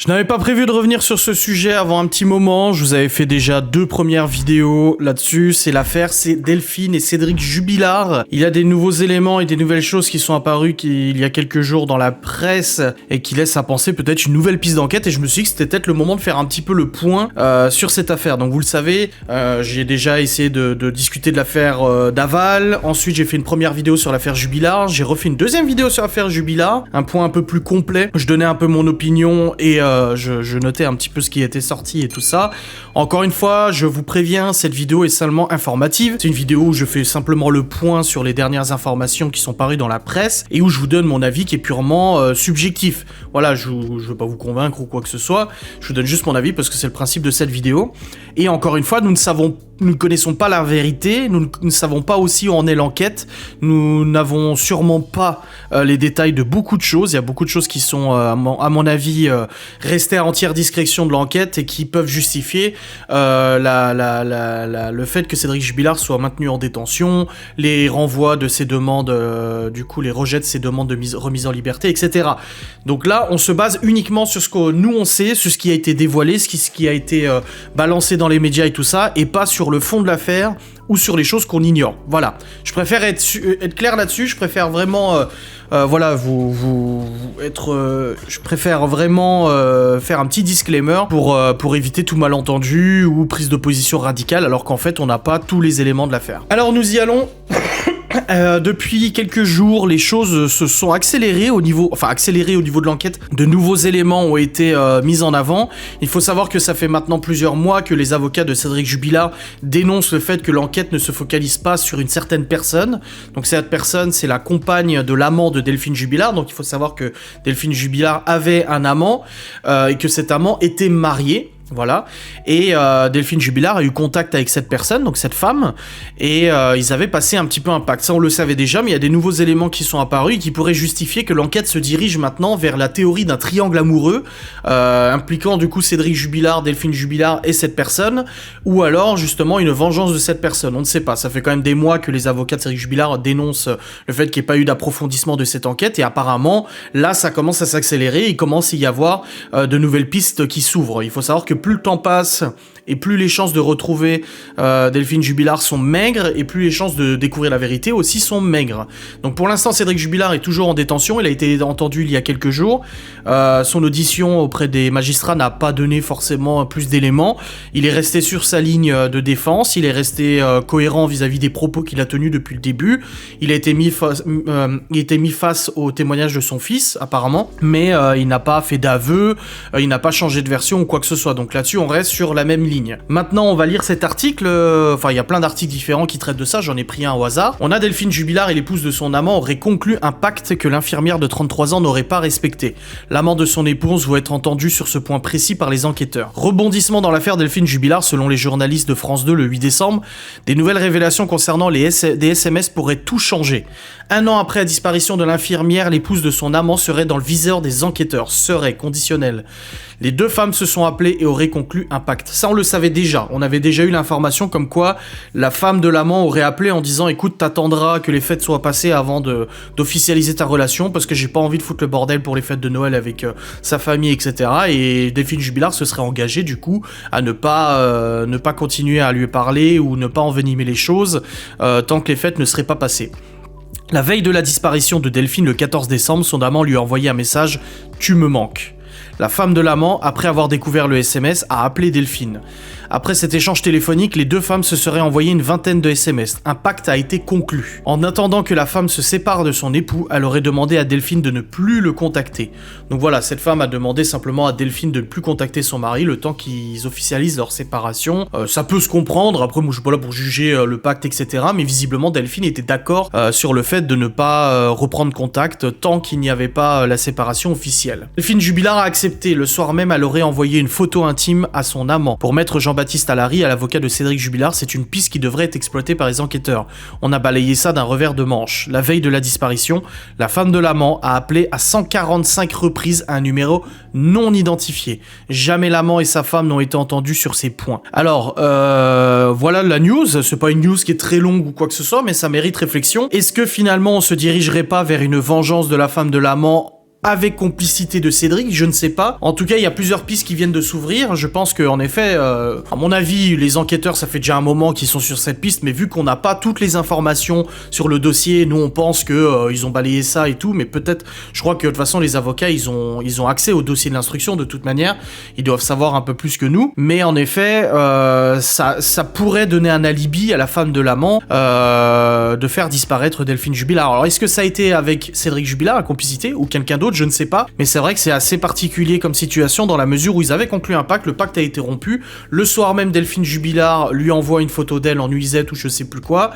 Je n'avais pas prévu de revenir sur ce sujet avant un petit moment, je vous avais fait déjà 2 premières vidéos là-dessus, c'est l'affaire Delphine et Cédric Jubilard. Il y a des nouveaux éléments et des nouvelles choses qui sont apparues il y a quelques jours dans la presse et qui laissent à penser peut-être une nouvelle piste d'enquête et je me suis dit que c'était peut-être le moment de faire un petit peu le point sur cette affaire. Donc vous le savez, j'ai déjà essayé de discuter de l'affaire Daval, ensuite j'ai fait une première vidéo sur l'affaire Jubilard, j'ai refait une deuxième vidéo sur l'affaire Jubilard, un point un peu plus complet, je donnais un peu mon opinion et je notais un petit peu ce qui était sorti et tout ça. Encore une fois, je vous préviens, cette vidéo est seulement informative. C'est une vidéo où je fais simplement le point sur les dernières informations qui sont parues dans la presse et où je vous donne mon avis qui est purement subjectif. Voilà, je veux pas vous convaincre ou quoi que ce soit, je vous donne juste mon avis parce que c'est le principe de cette vidéo. Et encore une fois, nous ne connaissons pas la vérité, nous ne savons pas aussi où en est l'enquête, nous n'avons sûrement pas les détails de beaucoup de choses, il y a beaucoup de choses qui sont, à mon avis, restées à entière discrétion de l'enquête et qui peuvent justifier le fait que Cédric Jubilard soit maintenu en détention, les renvois de ses demandes, du coup les rejets de ses demandes de remise en liberté, etc. Donc là, on se base uniquement sur ce que nous on sait, sur ce qui a été dévoilé, ce qui a été balancé dans les médias et tout ça, et pas sur le fond de l'affaire ou sur les choses qu'on ignore. Voilà. Je préfère être clair là-dessus, je préfère vraiment... je préfère vraiment faire un petit disclaimer pour éviter tout malentendu ou prise de position radicale, alors qu'en fait, on n'a pas tous les éléments de l'affaire. Alors, nous y allons... Depuis quelques jours, les choses se sont accélérées au niveau de l'enquête. De nouveaux éléments ont été mis en avant. Il faut savoir que ça fait maintenant plusieurs mois que les avocats de Cédric Jubilard dénoncent le fait que l'enquête ne se focalise pas sur une certaine personne. Donc cette personne, c'est la compagne de l'amant de Delphine Jubilard. Donc il faut savoir que Delphine Jubilard avait un amant et que cet amant était marié. Voilà, et Delphine Jubilard a eu contact avec cette personne, donc cette femme, et ils avaient passé un petit peu un pacte. Ça on le savait déjà, mais il y a des nouveaux éléments qui sont apparus et qui pourraient justifier que l'enquête se dirige maintenant vers la théorie d'un triangle amoureux, impliquant du coup Cédric Jubilard, Delphine Jubilard et cette personne, ou alors justement une vengeance de cette personne. On ne sait pas, ça fait quand même des mois que les avocats de Cédric Jubilard dénoncent le fait qu'il n'y ait pas eu d'approfondissement de cette enquête, et apparemment, là ça commence à s'accélérer, il commence à y avoir de nouvelles pistes qui s'ouvrent. Il faut savoir que plus le temps passe et plus les chances de retrouver Delphine Jubilard sont maigres et plus les chances de découvrir la vérité aussi sont maigres. Donc pour l'instant, Cédric Jubilard est toujours en détention, il a été entendu il y a quelques jours. Son audition auprès des magistrats n'a pas donné forcément plus d'éléments. Il est resté sur sa ligne de défense, il est resté cohérent vis-à-vis des propos qu'il a tenus depuis le début. Il a été mis face au témoignage de son fils, apparemment, mais il n'a pas fait d'aveu, il n'a pas changé de version ou quoi que ce soit. Donc là-dessus, on reste sur la même ligne. Maintenant, on va lire cet article. Enfin, il y a plein d'articles différents qui traitent de ça. J'en ai pris un au hasard. On a Delphine Jubilard et l'épouse de son amant auraient conclu un pacte que l'infirmière de 33 ans n'aurait pas respecté. L'amant de son épouse va être entendu sur ce point précis par les enquêteurs. Rebondissement dans l'affaire Delphine Jubilard, selon les journalistes de France 2 le 8 décembre. Des nouvelles révélations concernant des SMS pourraient tout changer. 1 an après la disparition de l'infirmière, l'épouse de son amant serait dans le viseur des enquêteurs. Serait conditionnel. Les 2 femmes se sont appelées et auraient conclu un pacte. Ça, on le savait déjà. On avait déjà eu l'information comme quoi la femme de l'amant aurait appelé en disant « Écoute, t'attendras que les fêtes soient passées avant d'officialiser ta relation parce que j'ai pas envie de foutre le bordel pour les fêtes de Noël avec sa famille, etc. » Et Delphine Jubilard se serait engagée, du coup, à ne pas continuer à lui parler ou ne pas envenimer les choses tant que les fêtes ne seraient pas passées. La veille de la disparition de Delphine, le 14 décembre, son amant lui a envoyé un message « Tu me manques ». La femme de l'amant, après avoir découvert le SMS, a appelé Delphine. Après cet échange téléphonique, les 2 femmes se seraient envoyé une vingtaine de SMS. Un pacte a été conclu. En attendant que la femme se sépare de son époux, elle aurait demandé à Delphine de ne plus le contacter. Donc voilà, cette femme a demandé simplement à Delphine de ne plus contacter son mari le temps qu'ils officialisent leur séparation. Ça peut se comprendre, après moi je suis pas là pour juger le pacte, etc. Mais visiblement Delphine était d'accord sur le fait de ne pas reprendre contact tant qu'il n'y avait pas la séparation officielle. Delphine Jubilard a accepté. Le soir même, elle aurait envoyé une photo intime à son amant. Pour maître Jean-Baptiste Allary, à l'avocat de Cédric Jubilard, c'est une piste qui devrait être exploitée par les enquêteurs. On a balayé ça d'un revers de manche. La veille de la disparition, la femme de l'amant a appelé à 145 reprises un numéro non identifié. Jamais l'amant et sa femme n'ont été entendus sur ces points. Alors, voilà la news. C'est pas une news qui est très longue ou quoi que ce soit, mais ça mérite réflexion. Est-ce que finalement on se dirigerait pas vers une vengeance de la femme de l'amant avec complicité de Cédric, je ne sais pas. En tout cas, il y a plusieurs pistes qui viennent de s'ouvrir. Je pense qu'en effet, à mon avis, les enquêteurs, ça fait déjà un moment qu'ils sont sur cette piste, mais vu qu'on n'a pas toutes les informations sur le dossier, nous on pense que ils ont balayé ça et tout, mais peut-être, je crois que de toute façon les avocats ils ont accès au dossier de l'instruction de toute manière, ils doivent savoir un peu plus que nous, mais en effet ça pourrait donner un alibi à la femme de l'amant de faire disparaître Delphine Jubilard. Alors est-ce que ça a été avec Cédric Jubilard, la complicité, ou quelqu'un d'autre, je ne sais pas, mais c'est vrai que c'est assez particulier comme situation dans la mesure où ils avaient conclu un pacte, le pacte a été rompu, le soir même Delphine Jubilard lui envoie une photo d'elle en nuisette ou je sais plus quoi.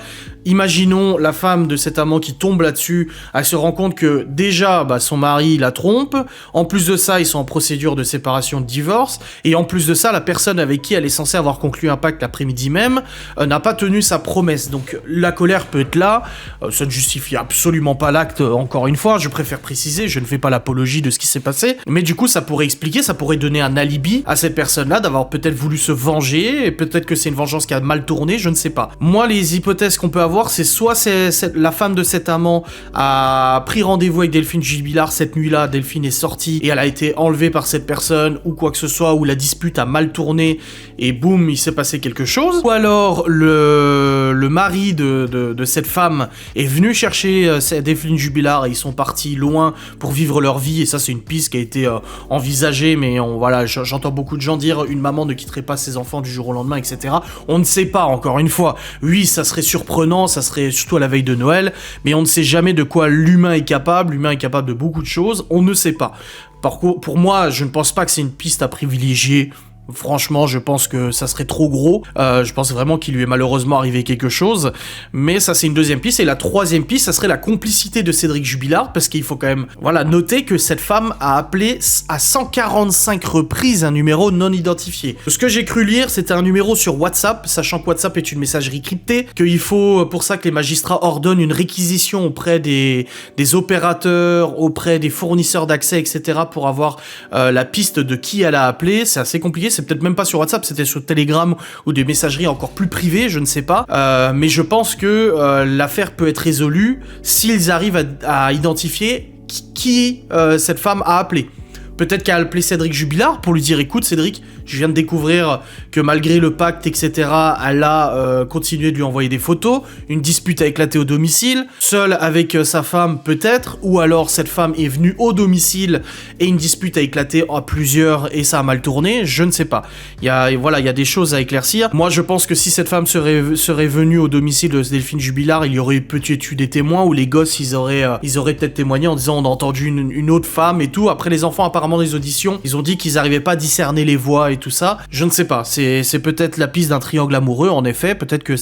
Imaginons la femme de cet amant qui tombe là-dessus, elle se rend compte que déjà son mari la trompe, en plus de ça ils sont en procédure de séparation, de divorce, et en plus de ça la personne avec qui elle est censée avoir conclu un pacte l'après-midi même n'a pas tenu sa promesse, donc la colère peut être là, ça ne justifie absolument pas l'acte, encore une fois, je préfère préciser, je ne fais pas l'apologie de ce qui s'est passé, mais du coup ça pourrait expliquer, ça pourrait donner un alibi à cette personne-là d'avoir peut-être voulu se venger, et peut-être que c'est une vengeance qui a mal tourné, je ne sais pas. Moi les hypothèses qu'on peut avoir, c'est soit la femme de cet amant a pris rendez-vous avec Delphine Jubilard cette nuit-là, Delphine est sortie et elle a été enlevée par cette personne ou quoi que ce soit, ou la dispute a mal tourné et boum, il s'est passé quelque chose, ou alors le mari de cette femme est venu chercher Delphine Jubilard et ils sont partis loin pour vivre leur vie, et ça c'est une piste qui a été envisagée, mais voilà, j'entends beaucoup de gens dire une maman ne quitterait pas ses enfants du jour au lendemain, etc. On ne sait pas, encore une fois, oui ça serait surprenant, ça serait surtout à la veille de Noël, mais on ne sait jamais de quoi l'humain est capable de beaucoup de choses, on ne sait pas. Pour moi, je ne pense pas que c'est une piste à privilégier. Franchement, je pense que ça serait trop gros. Je pense vraiment qu'il lui est malheureusement arrivé quelque chose. Mais ça, c'est une deuxième piste. Et la troisième piste, ça serait la complicité de Cédric Jubilard. Parce qu'il faut quand même noter que cette femme a appelé à 145 reprises un numéro non identifié. Ce que j'ai cru lire, c'était un numéro sur WhatsApp, sachant que WhatsApp est une messagerie cryptée, qu'il faut pour ça que les magistrats ordonnent une réquisition auprès des opérateurs, auprès des fournisseurs d'accès, etc. pour avoir la piste de qui elle a appelé. C'est assez compliqué. C'est peut-être même pas sur WhatsApp, c'était sur Telegram ou des messageries encore plus privées, je ne sais pas. Mais je pense que l'affaire peut être résolue s'ils arrivent à identifier qui cette femme a appelé. Peut-être qu'elle a appelé Cédric Jubilard pour lui dire « Écoute Cédric, je viens de découvrir que malgré le pacte, etc., elle a continué de lui envoyer des photos, une dispute a éclaté au domicile, seule avec sa femme peut-être, ou alors cette femme est venue au domicile et une dispute a éclaté à plusieurs et ça a mal tourné, je ne sais pas. Il y a des choses à éclaircir. Moi je pense que si cette femme serait venue au domicile de Delphine Jubilard, il y aurait peut-être eu des témoins, ou les gosses ils auraient peut-être témoigné en disant on a entendu une autre femme et tout. Après les enfants apparemment des auditions, ils ont dit qu'ils n'arrivaient pas à discerner les voix et tout ça. Je ne sais pas, c'est peut-être la piste d'un triangle amoureux, en effet. Peut-être que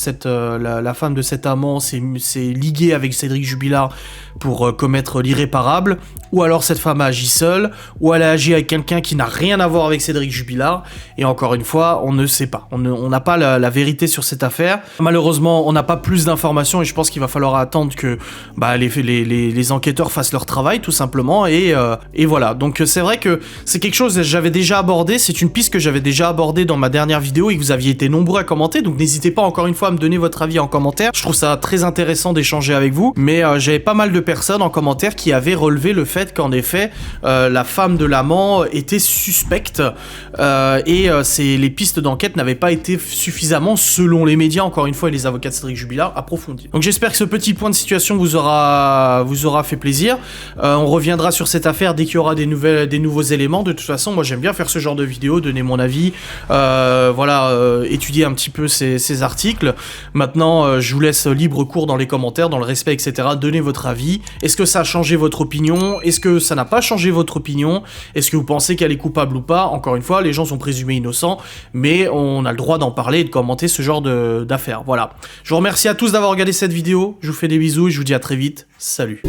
la femme de cet amant s'est liguée avec Cédric Jubilard pour commettre l'irréparable, ou alors cette femme a agi seule, ou elle a agi avec quelqu'un qui n'a rien à voir avec Cédric Jubilard, et encore une fois, on ne sait pas. On n'a pas la vérité sur cette affaire. Malheureusement, on n'a pas plus d'informations, et je pense qu'il va falloir attendre que les enquêteurs fassent leur travail, tout simplement, et voilà. Donc c'est vrai que c'est quelque chose que j'avais déjà abordé, c'est une piste que j'avais déjà abordée dans ma dernière vidéo, et que vous aviez été nombreux à commenter, donc n'hésitez pas encore une fois à me donner votre avis en commentaire. Je trouve ça très intéressant d'échanger avec vous, mais j'avais pas mal de personnes en commentaire qui avaient relevé le fait qu'en effet la femme de l'amant était suspecte et les pistes d'enquête n'avaient pas été suffisamment, selon les médias encore une fois et les avocats de Cédric Jubilard, approfondies. Donc j'espère que ce petit point de situation vous aura fait plaisir. On reviendra sur cette affaire dès qu'il y aura des nouveaux éléments. De toute façon, moi j'aime bien faire ce genre de vidéo, donner mon avis, étudier un petit peu ces articles. Maintenant je vous laisse libre cours dans les commentaires, dans le respect, etc. Donnez votre avis. Est-ce que ça a changé votre opinion? Est-ce que ça n'a pas changé votre opinion? Est-ce que vous pensez qu'elle est coupable ou pas? Encore une fois, les gens sont présumés innocents, mais on a le droit d'en parler et de commenter ce genre d'affaires. Voilà. Je vous remercie à tous d'avoir regardé cette vidéo, je vous fais des bisous et je vous dis à très vite. Salut.